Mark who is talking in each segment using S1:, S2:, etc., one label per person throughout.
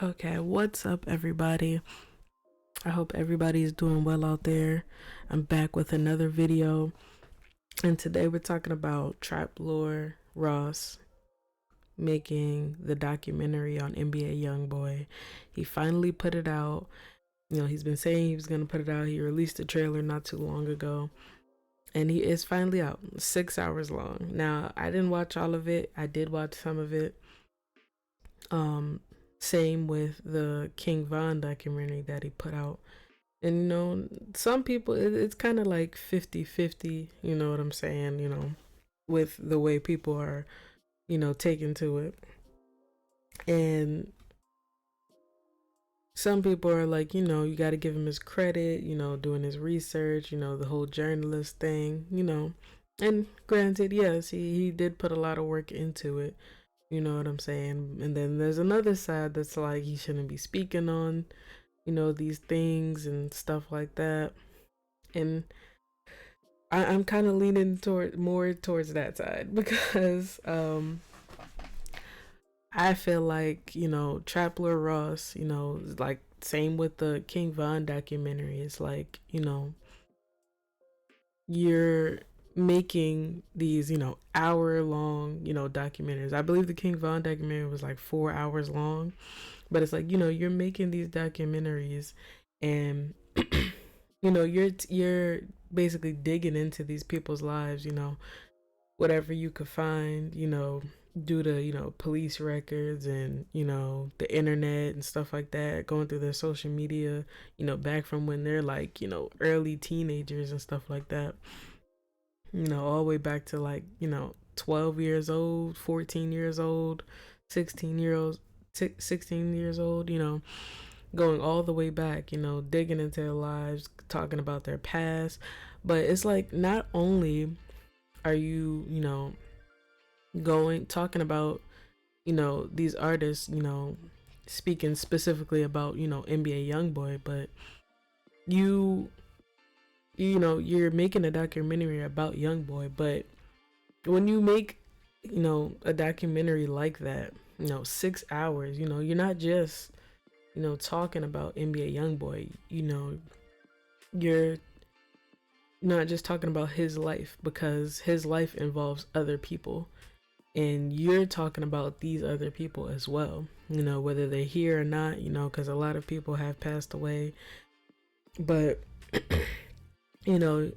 S1: Okay, what's up, everybody? I hope everybody's doing well out there. I'm back with another video, and today we're talking about Trap Lore Ross making the documentary on NBA YoungBoy. He finally put it out. He's been saying he was gonna put it out. He released a trailer not too long ago, and he is finally out. 6 hours long. Now, I didn't watch all of it. I did watch some of it. Um, Same with the King Von documentary that he put out. And some people, it's kind of like 50-50, you know what I'm saying, with the way people are, taken to it. And some people are like, you got to give him his credit, doing his research, the whole journalist thing, And granted, yes, he did put a lot of work into it, you know what I'm saying? And then there's another side that's like he shouldn't be speaking on, these things and stuff like that. And I'm kind of leaning more towards that side because I feel like Trapler Ross, like same with the King Von documentary. It's like you're making these hour long documentaries. I believe the King Von documentary was like 4 hours long, but it's like you're making these documentaries and you're basically digging into these people's lives, whatever you could find, due to, police records and, the internet and stuff like that, going through their social media, back from when they're like, early teenagers and stuff like that, all the way back to like, 12 years old, 14 years old, 16 year olds, 16 years old, going all the way back, digging into their lives, talking about their past. But it's like not only are you, talking about, these artists, speaking specifically about, NBA YoungBoy, but you you're making a documentary about YoungBoy. But when you make, a documentary like that, 6 hours, you're not just talking about NBA YoungBoy. You're not just talking about his life, because his life involves other people, and you're talking about these other people as well. Whether they're here or not. Because a lot of people have passed away, but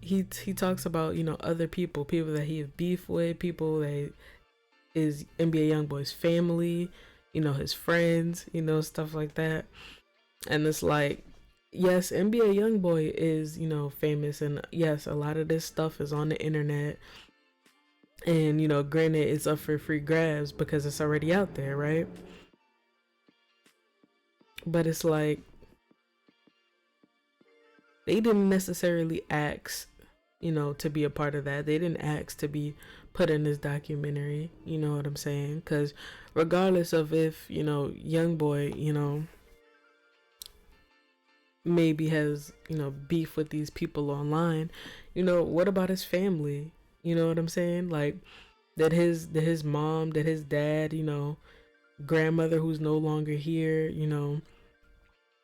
S1: he talks about other people that he have beef with, people that is NBA YoungBoy's family, his friends, stuff like that. And it's like, yes, NBA YoungBoy is, famous, and yes, a lot of this stuff is on the internet. And, granted, it's up for free grabs because it's already out there, right? But it's like, they didn't necessarily ask, to be a part of that. They didn't ask to be put in this documentary, you know what I'm saying? Because regardless of if, YoungBoy, maybe has beef with these people online, what about his family? You know what I'm saying? Like, that his mom, that his dad, grandmother who's no longer here,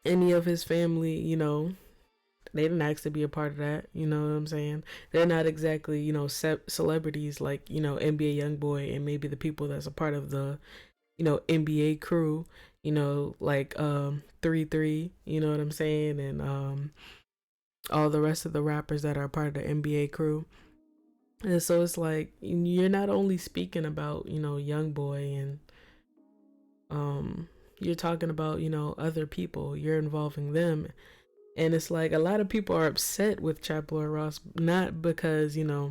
S1: any of his family, they didn't ask to be a part of that. You know what I'm saying? They're not exactly celebrities like NBA YoungBoy and maybe the people that's a part of the NBA crew, like 3-3, you know what I'm saying? And all the rest of the rappers that are part of the NBA crew. And so it's like you're not only speaking about, YoungBoy, and you're talking about, other people, you're involving them. And it's like a lot of people are upset with Trapler Ross, not because, you're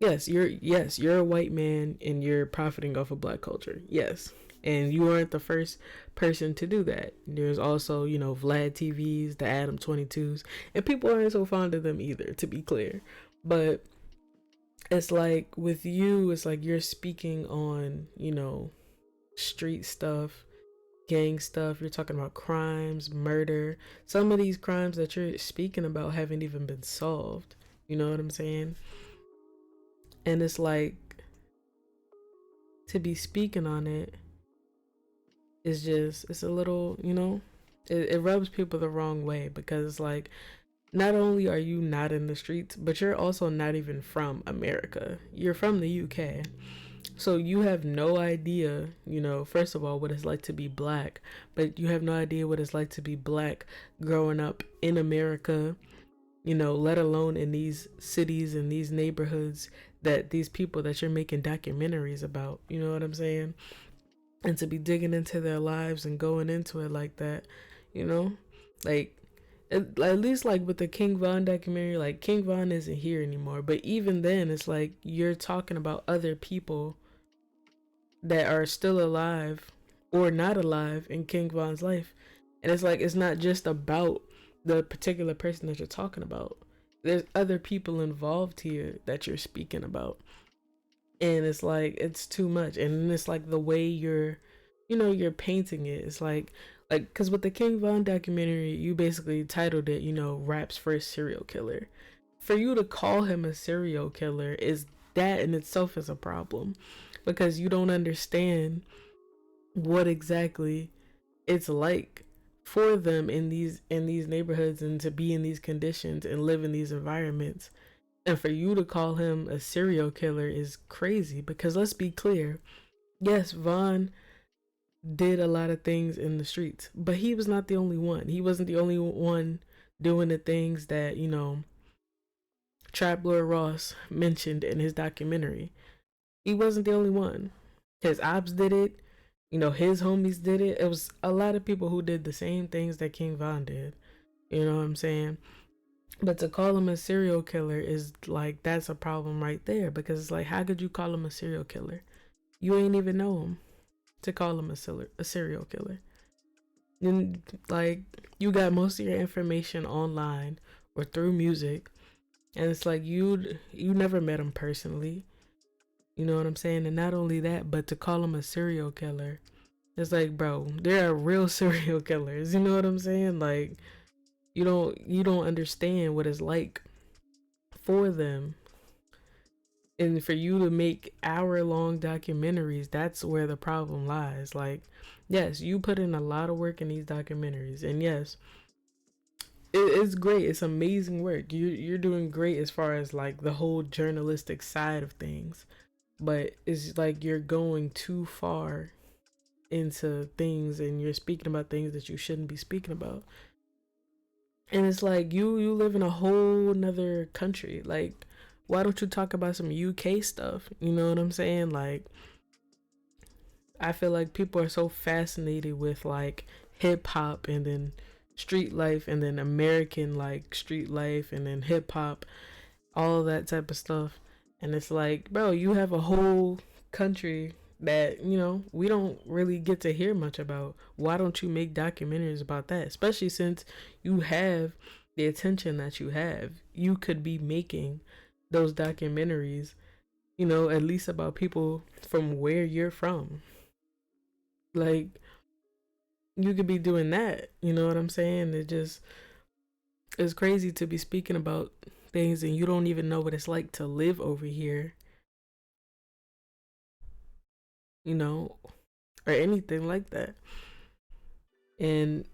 S1: a white man and you're profiting off of black culture. Yes. And you aren't the first person to do that. There's also, Vlad TVs, the Adam 22s, and people aren't so fond of them either, to be clear. But it's like with you, it's like you're speaking on, street stuff, gang stuff. You're talking about crimes, murder. Some of these crimes that you're speaking about haven't even been solved. You know what I'm saying? And it's like, to be speaking on it it's a little, it rubs people the wrong way, because it's like, not only are you not in the streets, but you're also not even from America. You're from the UK. So you have no idea, first of all, what it's like to be black, but you have no idea what it's like to be black growing up in America, let alone in these cities and these neighborhoods that these people that you're making documentaries about, you know what I'm saying? And to be digging into their lives and going into it like that, you know? Like, at least like with the King Von documentary, like King Von isn't here anymore, but even then it's like you're talking about other people that are still alive or not alive in King Von's life. And it's like, it's not just about the particular person that you're talking about. There's other people involved here that you're speaking about. And it's like, it's too much. And it's like the way you're painting it. It's like, because with the King Von documentary, you basically titled it, rap's first serial killer. For you to call him a serial killer, is that in itself is a problem, because you don't understand what exactly it's like for them in these neighborhoods, and to be in these conditions and live in these environments. And for you to call him a serial killer is crazy, because let's be clear, yes, Von did a lot of things in the streets, but he was not the only one. He wasn't the only one doing the things that, Trap Lord Ross mentioned in his documentary. He wasn't the only one. His ops did it. His homies did it. It was a lot of people who did the same things that King Von did. You know what I'm saying? But to call him a serial killer is like, that's a problem right there, because it's like, how could you call him a serial killer? You ain't even know him to call him a serial killer. And like, you got most of your information online or through music, and it's like you never met him personally. You know what I'm saying? And not only that, but to call him a serial killer, it's like, bro, there are real serial killers. You know what I'm saying? Like, you don't understand what it's like for them. And for you to make hour-long documentaries, that's where the problem lies. Like, yes, you put in a lot of work in these documentaries, and yes, it's great. It's amazing work. You're doing great as far as like the whole journalistic side of things, but it's like you're going too far into things, and you're speaking about things that you shouldn't be speaking about. And it's like, you live in a whole nother country. Like, why don't you talk about some UK stuff? You know what I'm saying? Like, I feel like people are so fascinated with like hip hop, and then street life, and then American like street life, and then hip hop, all of that type of stuff. And it's like, bro, you have a whole country that, we don't really get to hear much about. Why don't you make documentaries about that? Especially since you have the attention that you have. You could be making those documentaries, at least about people from where you're from. Like, you could be doing that. You know what I'm saying? It's crazy to be speaking about things and you don't even know what it's like to live over here, or anything like that. And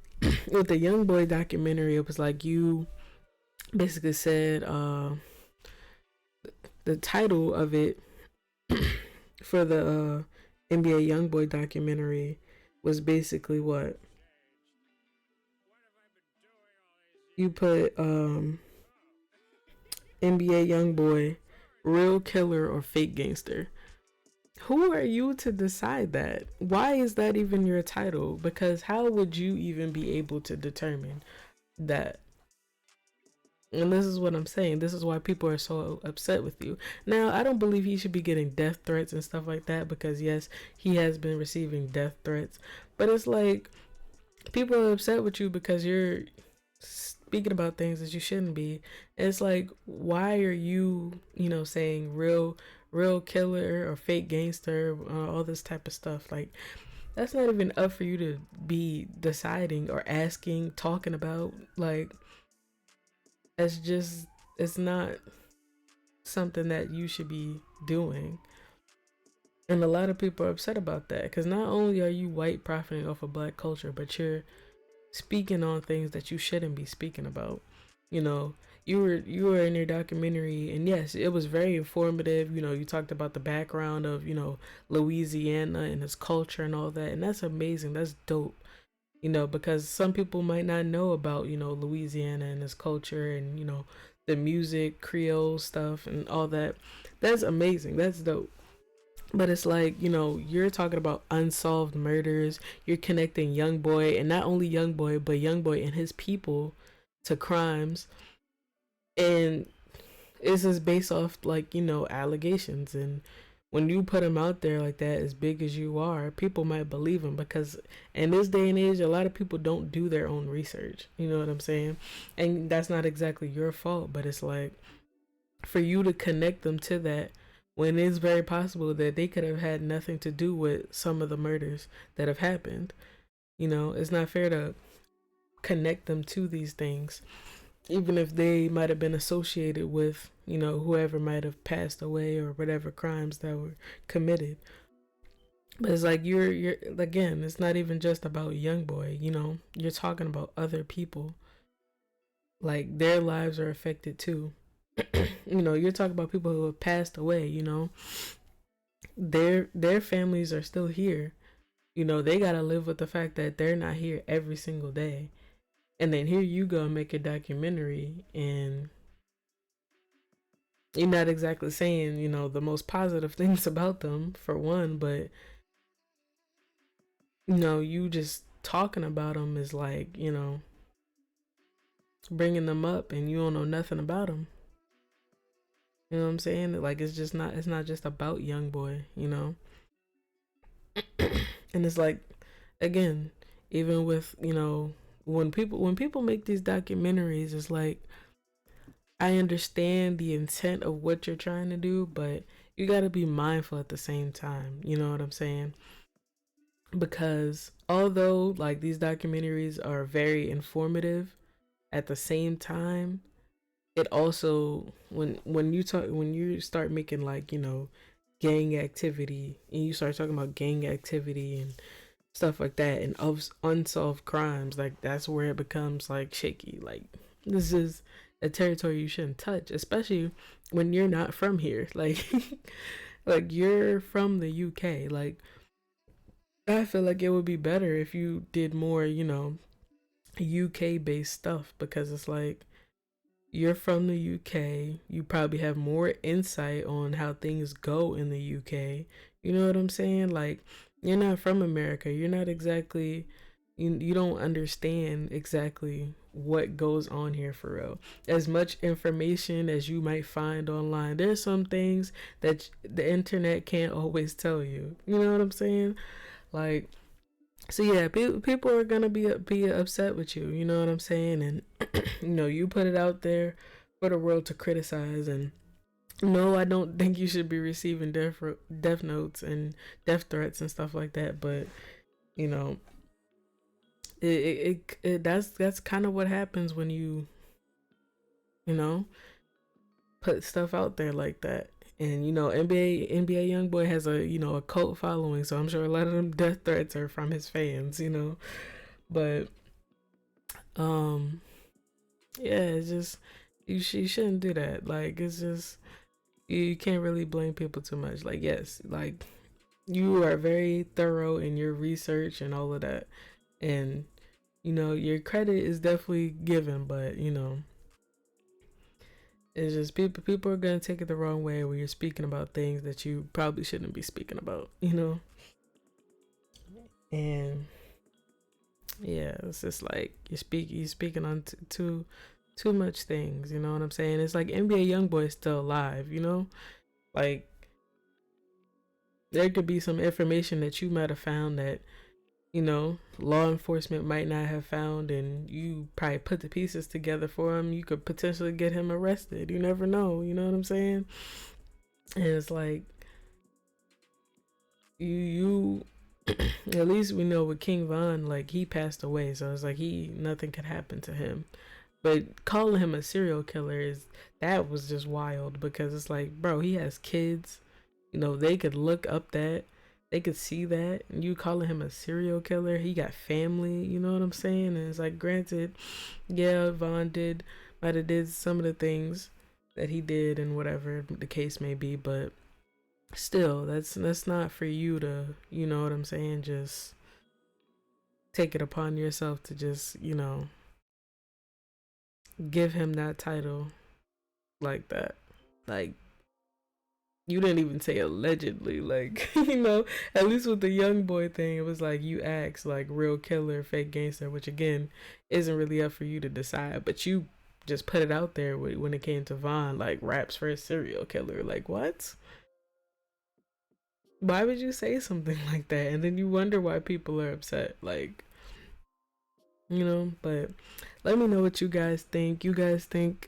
S1: with the YoungBoy documentary, it was like, you basically said, the title of it for the NBA YoungBoy documentary was basically what you put, NBA YoungBoy, real killer or fake gangster. Who are you to decide that? Why is that even your title? Because how would you even be able to determine that? And this is what I'm saying. This is why people are so upset with you. Now, I don't believe he should be getting death threats and stuff like that, because yes, he has been receiving death threats. But it's like, people are upset with you because you're speaking about things that you shouldn't be. And it's like, why are you, saying real killer or fake gangster, all this type of stuff? Like, that's not even up for you to be deciding or asking, talking about. Like, it's not something that you should be doing. And a lot of people are upset about that because not only are you white profiting off of black culture, but you're speaking on things that you shouldn't be speaking about. You know, you were in your documentary, and yes, it was very informative. You know, you talked about the background of Louisiana and its culture and all that, and that's amazing. That's dope. You know, because some people might not know about Louisiana and its culture and the music, Creole stuff, and all that. That's amazing. That's dope. But it's like, you're talking about unsolved murders. You're connecting Young Boy, and not only Young Boy, but Young Boy and his people to crimes. And this is based off, like, allegations. And when you put them out there like that, as big as you are, people might believe them because in this day and age, a lot of people don't do their own research. You know what I'm saying? And that's not exactly your fault, but it's like, for you to connect them to that when it's very possible that they could have had nothing to do with some of the murders that have happened. It's not fair to connect them to these things, even if they might have been associated with, whoever might have passed away or whatever crimes that were committed. But it's like you're again, it's not even just about Young Boy, you're talking about other people. Like their lives are affected too. You're talking about people who have passed away, their families are still here. They gotta live with the fact that they're not here every single day. And then here you go and make a documentary, and you're not exactly saying, the most positive things about them, for one, but you just talking about them is like, bringing them up, and you don't know nothing about them. You know what I'm saying? Like it's not just about Young Boy, And it's like, again, even with, when people make these documentaries, it's like, I understand the intent of what you're trying to do, but you got to be mindful at the same time. You know what I'm saying? Because although like these documentaries are very informative, at the same time, it also, when you start making, like, gang activity, and you start talking about gang activity and stuff like that, and of unsolved crimes, like that's where it becomes like shaky. Like, this is a territory you shouldn't touch, especially when you're not from here. Like like you're from the UK. Like, I feel like it would be better if you did more, UK based stuff, because it's like, you're from the UK. You probably have more insight on how things go in the UK. You know what I'm saying? Like, you're not from America. You're not exactly, you don't understand exactly what goes on here for real. As much information as you might find online, there's some things that the internet can't always tell you. You know what I'm saying? Like, so yeah, people are gonna be upset with you. You know what I'm saying? And you put it out there for the world to criticize. And no, I don't think you should be receiving death notes and death threats and stuff like that. But you know, that's kind of what happens when you know put stuff out there like that. And NBA YoungBoy has a cult following, so I'm sure a lot of them death threats are from his fans. But um yeah, it's just, you shouldn't do that. Like, it's just, you can't really blame people too much. Like, yes, like, you are very thorough in your research and all of that, and your credit is definitely given, but it's just, people are gonna take it the wrong way when you're speaking about things that you probably shouldn't be speaking about. And yeah, it's just like you're speaking on too much things. You know what I'm saying? It's like NBA YoungBoy is still alive. Like, there could be some information that you might have found that law enforcement might not have found, and you probably put the pieces together for him. You could potentially get him arrested. You never know. You know what I'm saying? And it's like, you at least we know with King Von, like, he passed away, so it's like nothing could happen to him. But calling him a serial killer, that was just wild, because it's like, bro, he has kids. they could look up that, they could see that, and you calling him a serial killer. He got family, you know what I'm saying? And it's like, granted, yeah, Von might have did some of the things that he did and whatever the case may be, but still, that's not for you to, you know what I'm saying, just take it upon yourself to just, give him that title like that. Like, you didn't even say allegedly, like, at least with the young boy thing, it was like you asked, like, real killer, fake gangster, which again isn't really up for you to decide, but you just put it out there when it came to Von, like, raps for a serial killer. Like, what? Why would you say something like that? And then you wonder why people are upset. Like, but let me know what you guys think. You guys think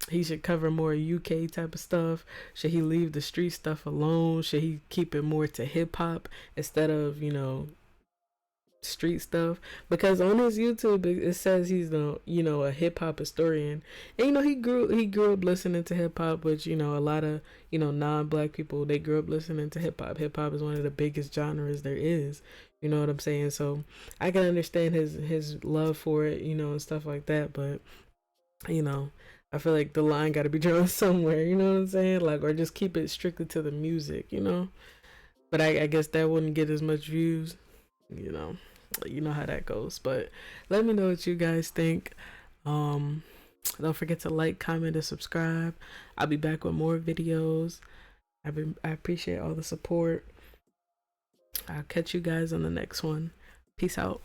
S1: he should cover more UK type of stuff? Should he leave the street stuff alone? Should he keep it more to hip hop instead of, street stuff? Because on his YouTube it says he's a hip hop historian, and he grew up listening to hip hop, which a lot of non-black people, they grew up listening to hip hop. Hip hop is one of the biggest genres there is, you know what I'm saying? So I can understand his love for it, and stuff like that, but I feel like the line got to be drawn somewhere, you know what I'm saying? Like, or just keep it strictly to the music, but I guess that wouldn't get as much views, you know how that goes. But let me know what you guys think. Don't forget to like, comment, and subscribe. I'll be back with more videos. I appreciate all the support. I'll catch you guys on the next one. Peace out.